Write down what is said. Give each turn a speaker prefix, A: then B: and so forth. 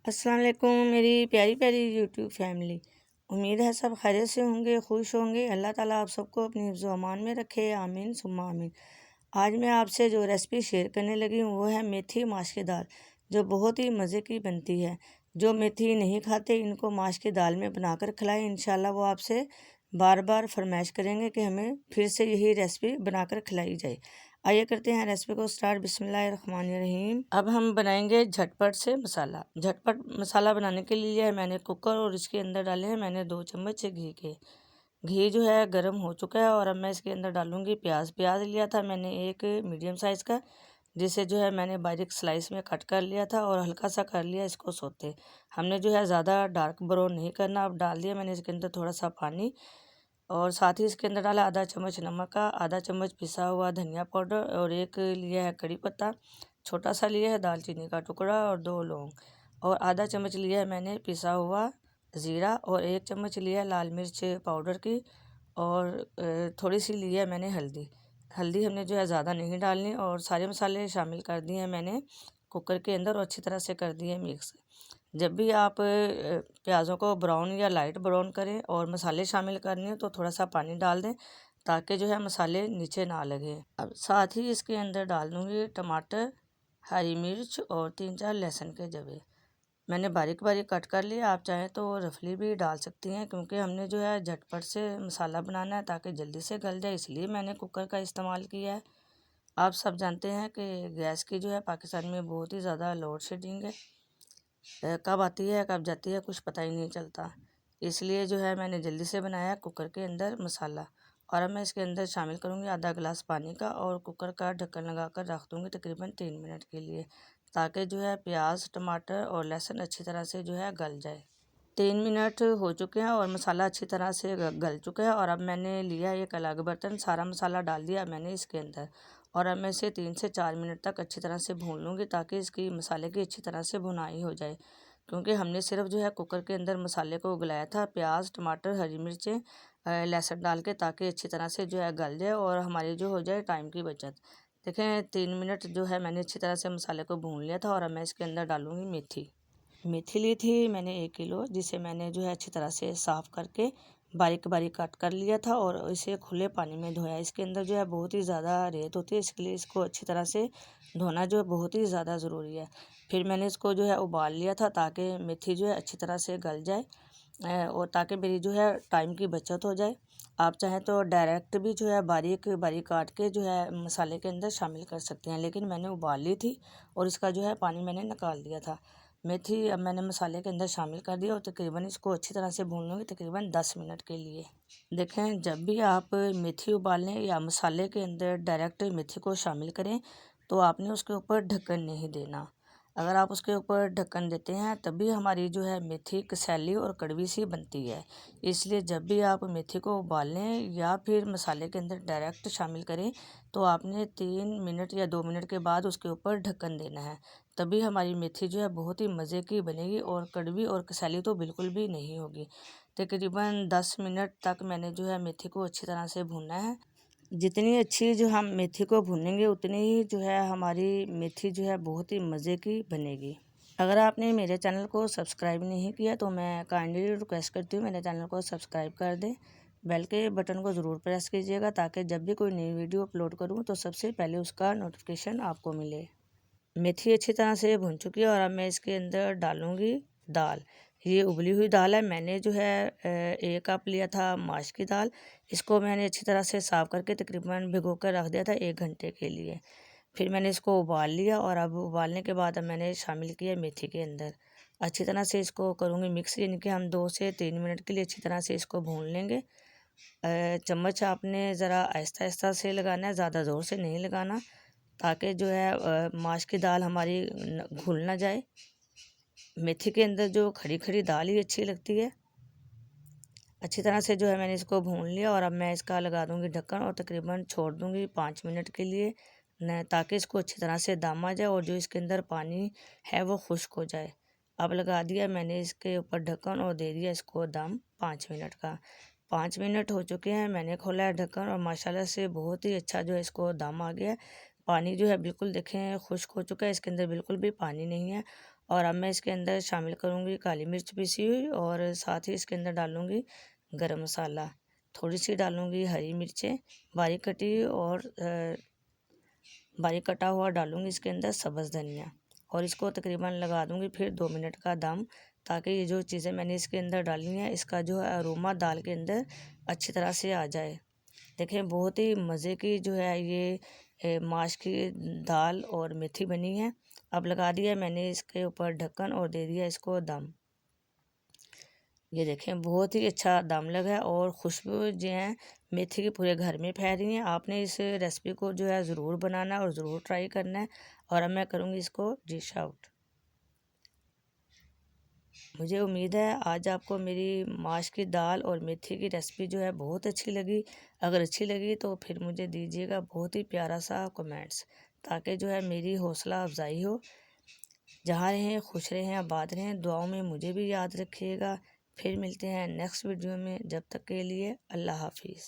A: अस्सलाम वालेकुम मेरी प्यारी प्यारी यूट्यूब फैमिली। उम्मीद है सब खैरियत से होंगे, खुश होंगे। अल्लाह ताला आप सबको अपनी हिफ्ज़ व अमान में रखे, आमीन सुम्मा आमीन। आज मैं आपसे जो रेसिपी शेयर करने लगी हूँ वो है मेथी माश की दाल, जो बहुत ही मज़े की बनती है। जो मेथी नहीं खाते इनको माश की दाल में बनाकर खिलाएं, इंशाल्लाह वो आपसे बार बार फरमाइश करेंगे कि हमें फिर से यही रेसिपी बनाकर खिलाई जाए। आइए करते हैं रेसिपी को स्टार्ट। बिस्मिल्लाहिर्रहमानिर्रहीम। अब हम बनाएंगे झटपट से मसाला। झटपट मसाला बनाने के लिए मैंने कुकर और इसके अंदर डाले हैं मैंने 2 चम्मच घी के। घी जो है गर्म हो चुका है और अब मैं इसके अंदर डालूंगी प्याज। प्याज लिया था मैंने एक मीडियम साइज़ का, जिसे जो है मैंने बारीक स्लाइस में कट कर लिया था और हल्का सा कर लिया इसको सोते। हमने जो है ज़्यादा डार्क ब्राउन नहीं करना। अब डाल दिया मैंने इसके अंदर थोड़ा सा पानी और साथ ही इसके अंदर डाला आधा चम्मच नमक का, आधा चम्मच पिसा हुआ धनिया पाउडर और एक लिया है कड़ी पत्ता, छोटा सा लिया है दालचीनी का टुकड़ा और 2 लौंग और आधा चम्मच लिया है मैंने पिसा हुआ ज़ीरा और 1 चम्मच लिया है लाल मिर्च पाउडर की और थोड़ी सी ली है मैंने हल्दी। हल्दी हमने जो है ज़्यादा नहीं डालनी और सारे मसाले शामिल कर दिए हैं मैंने कुकर के अंदर और अच्छी तरह से कर दिए मिक्स। जब भी आप प्याज़ों को ब्राउन या लाइट ब्राउन करें और मसाले शामिल करने हैं तो थोड़ा सा पानी डाल दें ताकि जो है मसाले नीचे ना लगे। अब साथ ही इसके अंदर डाल दूँगी टमाटर, हरी मिर्च और 3-4 लहसुन के जवे मैंने बारीक बारीक कट कर लिया। आप चाहें तो रफली भी डाल सकती हैं क्योंकि हमने जो है झटपट से मसाला बनाना है ताकि जल्दी से गल जाए, इसलिए मैंने कुकर का इस्तेमाल किया है। आप सब जानते हैं कि गैस की जो है पाकिस्तान में बहुत ही ज़्यादा लोड शेडिंग है, कब आती है कब जाती है कुछ पता ही नहीं चलता। इसलिए जो है मैंने जल्दी से बनाया कुकर के अंदर मसाला। और अब मैं इसके अंदर शामिल करूँगी आधा गिलास पानी का और कुकर का ढक्कन लगा कर रख दूँगी तकरीबन 3 मिनट के लिए, ताकि जो है प्याज टमाटर और लहसुन अच्छी तरह से जो है गल जाए। 3 मिनट हो चुके हैं और मसाला अच्छी तरह से गल चुका है और अब मैंने लिया एक अलग बर्तन, सारा मसाला डाल दिया मैंने इसके अंदर और अब मैं इसे 3 से 4 मिनट तक अच्छी तरह से भून लूँगी ताकि इसकी मसाले की अच्छी तरह से भुनाई हो जाए। क्योंकि हमने सिर्फ जो है कुकर के अंदर मसाले को उगलाया था प्याज टमाटर हरी मिर्चें लहसुन डाल के, ताकि अच्छी तरह से जो है गल जाए और हमारी जो हो जाए टाइम की बचत। देखें 3 मिनट जो है मैंने अच्छी तरह से मसाले को भून लिया था और अब मैं इसके अंदर डालूँगी मेथी। मेथी ली थी मैंने 1 किलो, जिसे मैंने जो है अच्छी तरह से साफ़ करके बारीक बारीक कट कर लिया था और इसे खुले पानी में धोया। इसके अंदर जो है बहुत ही ज़्यादा रेत होती है, इसके लिए इसको अच्छी तरह से धोना जो है बहुत ही ज़्यादा ज़रूरी है। फिर मैंने इसको जो है उबाल लिया था ताकि मेथी जो है अच्छी तरह से गल जाए और ताकि मेरी जो है टाइम की बचत हो जाए। आप चाहें तो डायरेक्ट भी जो है बारीक बारीक काट के जो है मसाले के अंदर शामिल कर सकते हैं, लेकिन मैंने उबाल ली थी और इसका जो है पानी मैंने निकाल दिया था। मेथी अब मैंने मसाले के अंदर शामिल कर दिया और तकरीबन इसको अच्छी तरह से भून लूँगी तकरीबन 10 मिनट के लिए। देखें जब भी आप मेथी उबालें या मसाले के अंदर डायरेक्ट मेथी को शामिल करें तो आपने उसके ऊपर ढक्कन नहीं देना। अगर आप उसके ऊपर ढक्कन देते हैं तभी हमारी जो है मेथी कसैली और कड़वी सी बनती है। इसलिए जब भी आप मेथी को उबालें या फिर मसाले के अंदर डायरेक्ट शामिल करें तो आपने 3 मिनट या 2 मिनट के बाद उसके ऊपर ढक्कन देना है, तभी हमारी मेथी जो है बहुत ही मज़े की बनेगी और कड़वी और कसैली तो बिल्कुल भी नहीं होगी। तकरीबन 10 मिनट तक मैंने जो है मेथी को अच्छी तरह से भूनना है। जितनी अच्छी जो हम मेथी को भूनेंगे उतनी ही जो है हमारी मेथी जो है बहुत ही मज़े की बनेगी। अगर आपने मेरे चैनल को सब्सक्राइब नहीं किया तो मैं काइंडली रिक्वेस्ट करती हूँ मेरे चैनल को सब्सक्राइब कर दें। बेल के बटन को ज़रूर प्रेस कीजिएगा ताकि जब भी कोई नई वीडियो अपलोड करूँ तो सबसे पहले उसका नोटिफिकेशन आपको मिले। मेथी अच्छी तरह से भुन चुकी है और अब मैं इसके अंदर डालूँगी दाल। ये उबली हुई दाल है। मैंने जो है 1 कप लिया था माश की दाल। इसको मैंने अच्छी तरह से साफ़ करके तकरीबन भिगो कर रख दिया था 1 घंटे के लिए। फिर मैंने इसको उबाल लिया और अब उबालने के बाद अब मैंने शामिल किया मेथी के अंदर। अच्छी तरह से इसको करूँगी मिक्स, यानी कि हम 2 से 3 मिनट के लिए अच्छी तरह से इसको भून लेंगे। चम्मच आपने ज़रा आहिस्ता-आहिस्ता से लगाना है, ज़्यादा ज़ोर से नहीं लगाना, ताकि जो है माश की दाल हमारी घुल ना जाए। मेथी के अंदर जो खड़ी खड़ी दाल ही अच्छी लगती है। अच्छी तरह से जो है मैंने इसको भून लिया और अब मैं इसका लगा दूंगी ढक्कन और तकरीबन छोड़ दूंगी 5 मिनट के लिए न, ताकि इसको अच्छी तरह से दम आ जाए और जो इसके अंदर पानी है वो खुश्क हो जाए। अब लगा दिया मैंने इसके ऊपर ढक्कन और दे दिया इसको दम 5 मिनट का। 5 मिनट हो चुके हैं, मैंने खोला है ढक्कन और माशाल्लाह से बहुत ही अच्छा जो है इसको दम आ गया है। पानी जो है बिल्कुल देखें खुश्क हो चुका है, इसके अंदर बिल्कुल भी पानी नहीं है और अब मैं इसके अंदर शामिल करूँगी काली मिर्च पिसी हुई और साथ ही इसके अंदर डालूँगी गरम मसाला, थोड़ी सी डालूँगी हरी मिर्चें बारीक कटी और बारीक कटा हुआ डालूँगी इसके अंदर सब्ज़ धनिया और इसको तकरीबन लगा दूँगी फिर 2 मिनट का दम, ताकि ये जो चीज़ें मैंने इसके अंदर डाली हैं इसका जो है अरोमा दाल के अंदर अच्छी तरह से आ जाए। देखें बहुत ही मज़े की जो है ये माश की दाल और मेथी बनी है। अब लगा दिया मैंने इसके ऊपर ढक्कन और दे दिया इसको दम। ये देखें बहुत ही अच्छा दम लगा है और खुशबू जो है मेथी के पूरे घर में फैल रही है। आपने इस रेसिपी को जो है ज़रूर बनाना और ज़रूर ट्राई करना है। और अब मैं करूँगी इसको डिश आउट। मुझे उम्मीद है आज आपको मेरी माश की दाल और मेथी की रेसिपी जो है बहुत अच्छी लगी। अगर अच्छी लगी तो फिर मुझे दीजिएगा बहुत ही प्यारा सा कमेंट्स, ताकि जो है मेरी हौसला अफजाई हो। जहाँ रहें खुश रहें आबाद रहें, दुआओं में मुझे भी याद रखिएगा। फिर मिलते हैं नेक्स्ट वीडियो में, जब तक के लिए अल्लाह हाफिज़।